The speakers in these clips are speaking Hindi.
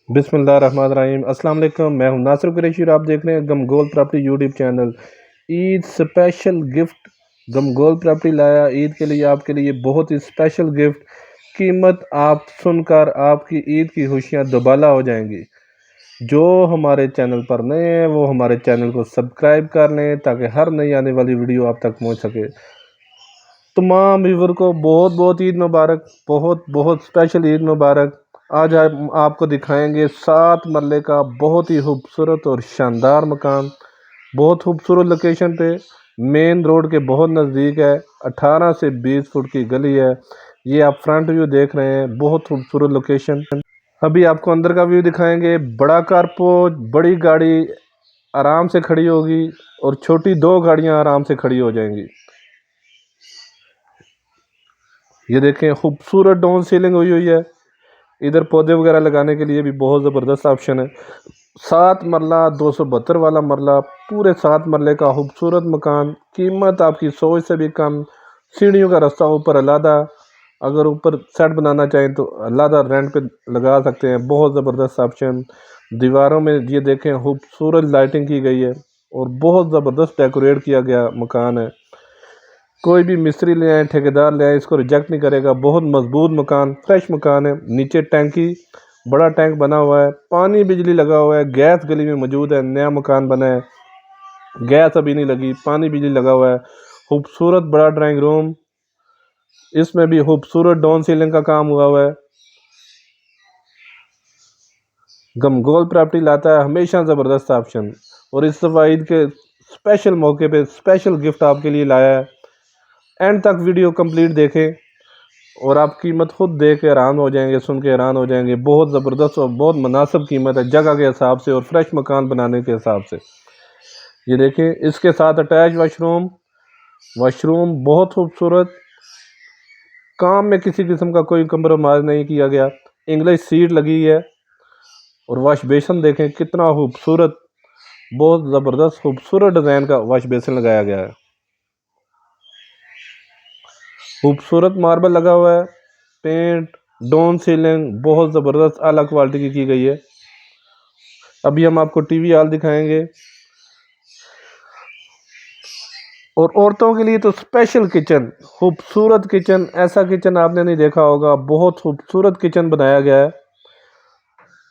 बिस्मिल्लाहिर्रहमानिर्रहीम। अस्सलाम वालेकुम। मैं हूं नासिर कुरैशी और आप देख रहे हैं Gamgol property YouTube channel. Eid special gift Gamgol property लाया ईद के लिए, आपके लिए बहुत ही स्पेशल गिफ्ट। कीमत आप सुनकर आपकी ईद की खुशियां दोबाला हो जाएंगी। जो हमारे चैनल पर नए हैं वो हमारे चैनल को सब्सक्राइब कर लें ताकि हर नई आने वाली वीडियो आप तक पहुंच सके। तमाम व्यूवर को बहुत बहुत ईद मुबारक, बहुत बहुत स्पेशल ईद मुबारक। आज हम आपको दिखाएंगे 7 मरले का बहुत ही खूबसूरत और शानदार मकान, बहुत खूबसूरत लोकेशन पे, मेन रोड के बहुत नज़दीक है। 18 से 20 फुट की गली है। ये आप फ्रंट व्यू देख रहे हैं, बहुत खूबसूरत लोकेशन। अभी आपको अंदर का व्यू दिखाएंगे। बड़ा कारपोर्च, बड़ी गाड़ी आराम से खड़ी होगी और छोटी 2 गाड़ियां आराम से खड़ी हो जाएंगी। ये देखें, खूबसूरत डाउन सीलिंग हुई हुई है। इधर पौधे वगैरह लगाने के लिए भी बहुत ज़बरदस्त ऑप्शन है। 7 मरला 272 वाला मरला, पूरे 7 मरले का खूबसूरत मकान। कीमत आपकी सोच से भी कम। सीढ़ियों का रास्ता ऊपर अलहदा, अगर ऊपर सेट बनाना चाहें तो अलहदा रेंट पे लगा सकते हैं। बहुत ज़बरदस्त ऑप्शन। दीवारों में ये देखें, खूबसूरत लाइटिंग की गई है और बहुत ज़बरदस्त डेकोरेट किया गया मकान है। कोई भी मिस्त्री ले आए, ठेकेदार ले आए, इसको रिजेक्ट नहीं करेगा। बहुत मजबूत मकान, फ्रेश मकान है। नीचे टैंकी, बड़ा टैंक बना हुआ है। पानी बिजली लगा हुआ है। गैस गली में मौजूद है। नया मकान बना है, गैस अभी नहीं लगी, पानी बिजली लगा हुआ है। खूबसूरत बड़ा ड्राइंग रूम, इसमें भी खूबसूरत डाउन सीलिंग का काम हुआ है। गमगोल प्रॉपर्टी लाता है हमेशा ज़बरदस्त ऑप्शन, और इस दफ़ा ईद के स्पेशल मौके पे स्पेशल गिफ्ट आपके लिए लाया है। एंड तक वीडियो कंप्लीट देखें और आप कीमत खुद देख के हैरान हो जाएंगे, सुन के हैरान हो जाएंगे। बहुत ज़बरदस्त और बहुत मुनासिब कीमत है जगह के हिसाब से और फ्रेश मकान बनाने के हिसाब से। ये देखें, इसके साथ अटैच वाशरूम, वाशरूम बहुत खूबसूरत। काम में किसी किस्म का कोई कंप्रोमाइज़ नहीं किया गया। इंग्लिश सीट लगी है और वाश बेसन देखें कितना खूबसूरत, बहुत ज़बरदस्त खूबसूरत डिज़ाइन का वाश बेसन लगाया गया है। खूबसूरत मार्बल लगा हुआ है। पेंट, डाउन सीलिंग बहुत ज़बरदस्त आला क्वालिटी की गई है। अभी हम आपको टीवी हॉल दिखाएंगे। और औरतों के लिए तो स्पेशल किचन, खूबसूरत किचन, ऐसा किचन आपने नहीं देखा होगा। बहुत खूबसूरत किचन बनाया गया है।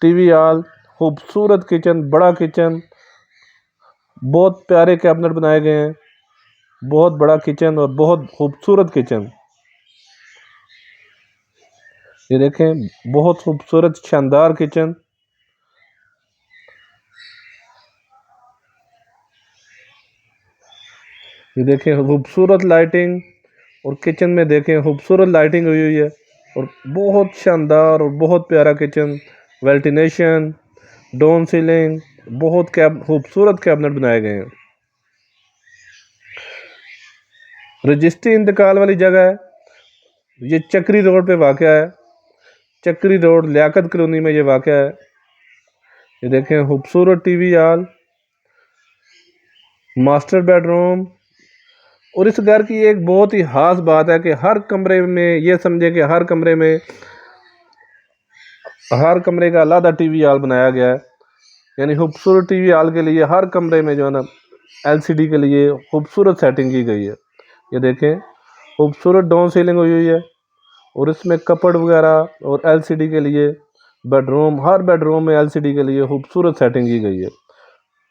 टीवी हॉल, खूबसूरत किचन, बड़ा किचन, बहुत प्यारे कैबिनेट बनाए गए हैं। बहुत बड़ा किचन और बहुत खूबसूरत किचन। ये देखें, बहुत खूबसूरत शानदार किचन। ये देखें, खूबसूरत लाइटिंग, और किचन में देखें खूबसूरत लाइटिंग हुई हुई है और बहुत शानदार और बहुत प्यारा किचन। वेंटिलेशन, डाउन सीलिंग, बहुत खूबसूरत कैबिनेट बनाए गए हैं। रजिस्ट्री इंतकाल वाली जगह है। ये चक्री रोड पे वाक़ है। चक्री रोड लियाकत कॉलोनी में ये वाक़ है। ये देखें, खूबसूरत टीवी हॉल, मास्टर बेडरूम। और इस घर की एक बहुत ही खास बात है कि हर कमरे में, ये समझे कि हर कमरे का अलग टीवी हॉल बनाया गया है। यानी खूबसूरत टीवी हॉल के लिए हर कमरे में जो है ना, एलसीडी के लिए खूबसूरत सेटिंग की गई है। ये देखें, खूबसूरत डाउन सीलिंग हुई हुई है और इसमें कपड़ वगैरह और एलसीडी के लिए बेडरूम, हर बेडरूम में एलसीडी के लिए खूबसूरत सेटिंग की गई है।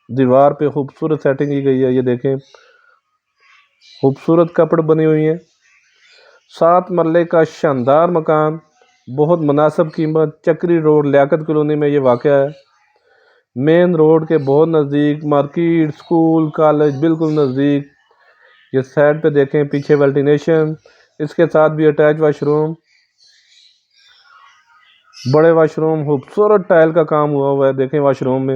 दीवार पे खूबसूरत सेटिंग की गई है। ये देखें, खूबसूरत कपड़ बनी हुई है। 7 मरले का शानदार मकान, बहुत मुनासिब कीमत। चक्री रोड लियाकत कॉलोनी में ये वाक़या है। मेन रोड के बहुत नज़दीक, मार्केट, स्कूल, कॉलेज बिल्कुल नज़दीक। ये साइड पे देखें, पीछे वेंटिलेशन, इसके साथ भी अटैच वाशरूम, बड़े वाशरूम, खूबसूरत टाइल का काम हुआ है। देखें वाशरूम में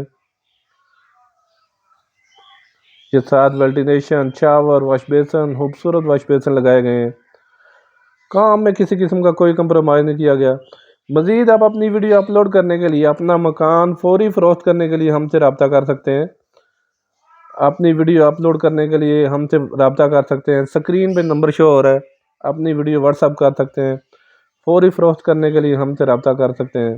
ये साथ वेंटिलेशन, शावर, वॉश बेसन, खूबसूरत वॉश बेसन लगाए गए हैं। काम में किसी किस्म का कोई कंप्रोमाइज़ नहीं किया गया। मज़ीद आप अपनी वीडियो अपलोड करने के लिए, अपना मकान फौरी फ़रोख्त करने के लिए हमसे रब्ता कर सकते हैं। अपनी वीडियो अपलोड करने के लिए हमसे रब्ता कर सकते हैं। स्क्रीन पे नंबर शो हो रहा है, अपनी वीडियो व्हाट्सअप कर सकते हैं। फौरी फ़रोख्त करने के लिए हमसे रब्ता कर सकते हैं।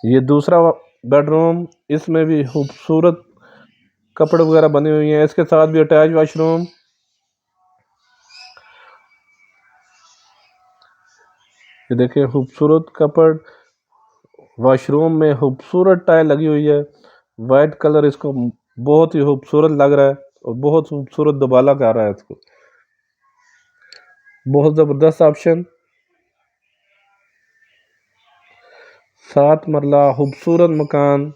ये दूसरा बेडरूम, इसमें भी खूबसूरत कपड़े वगैरह बने हुए हैं, इसके साथ भी अटैच वाशरूम। ये देखिए खूबसूरत कपड़, वॉशरूम में खूबसूरत टाइल लगी हुई है, वाइट कलर इसको बहुत ही खूबसूरत लग रहा है और बहुत खूबसूरत दुबाला कर रहा है इसको, बहुत ज़बरदस्त ऑप्शन। 7 मरला खूबसूरत मकान,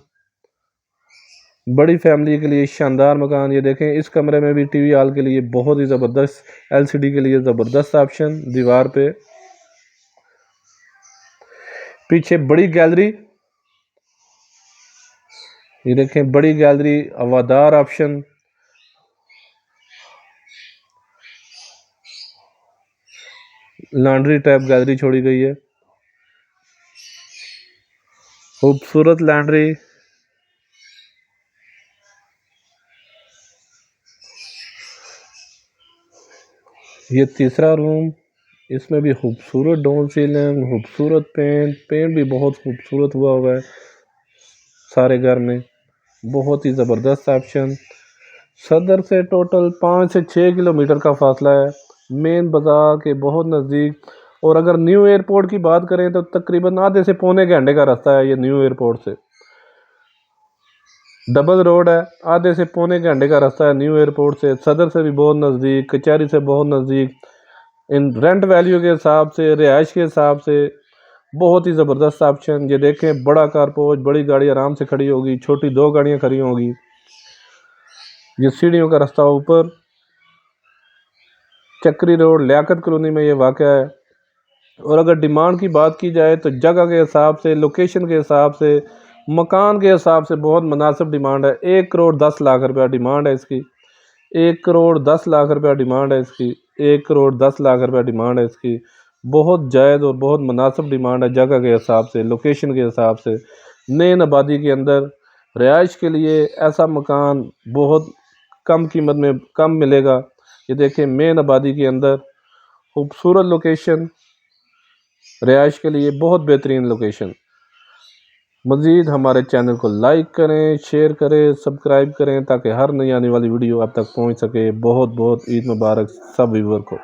बड़ी फैमिली के लिए शानदार मकान। ये देखें इस कमरे में भी टीवी हॉल के लिए बहुत ही ज़बरदस्त, एलसीडी के लिए ज़बरदस्त ऑप्शन दीवार पे। पीछे बड़ी गैलरी, ये देखें बड़ी गैलरी, हवादार ऑप्शन। लॉन्ड्री टाइप गैलरी छोड़ी गई है, खूबसूरत लॉन्ड्री। ये तीसरा रूम, इसमें भी खूबसूरत डोर सीलिंग, खूबसूरत पेंट भी बहुत खूबसूरत हुआ है सारे घर में, बहुत ही ज़बरदस्त ऑप्शन। सदर से टोटल 5 से 6 किलोमीटर का फासला है, मेन बाज़ार के बहुत नज़दीक। और अगर न्यू एयरपोर्ट की बात करें तो तकरीबन आधे से पौने घंटे का रास्ता है ये न्यू एयरपोर्ट से, डबल रोड है, आधे से पौने घंटे का रास्ता है न्यू एयरपोर्ट से। सदर से भी बहुत नज़दीक, कचहरी से बहुत नज़दीक। इन रेंट वैल्यू के हिसाब से, रिहाइश के हिसाब से बहुत ही ज़बरदस्त ऑप्शन। ये देखें बड़ा कारपोच, बड़ी गाड़ी आराम से खड़ी होगी, छोटी 2 गाड़ियाँ खड़ी होगी। ये सीढ़ियों का रास्ता ऊपर, चक्री रोड लियाकत कॉलोनी में ये वाक़ है। और अगर डिमांड की बात की जाए तो जगह के हिसाब से, लोकेशन के हिसाब से, मकान के हिसाब से बहुत मुनासिब डिमांड है। 1 करोड़ 10 लाख रुपया डिमांड है इसकी, 1 करोड़ 10 लाख रुपया डिमांड है इसकी, 1 करोड़ 10 लाख रुपया डिमांड है इसकी। बहुत जायज़ और बहुत मुनासिब डिमांड है जगह के हिसाब से, लोकेशन के हिसाब से। नई आबादी के अंदर रिहाइश के लिए ऐसा मकान बहुत कम कीमत में कम मिलेगा। ये देखें मेन आबादी के अंदर खूबसूरत लोकेशन, रिहाइश के लिए बहुत बेहतरीन लोकेशन। मज़ीद हमारे चैनल को लाइक करें, शेयर करें, सब्सक्राइब करें ताकि हर नई आने वाली वीडियो आप तक पहुंच सके। बहुत बहुत ईद मुबारक सब व्यूअर को।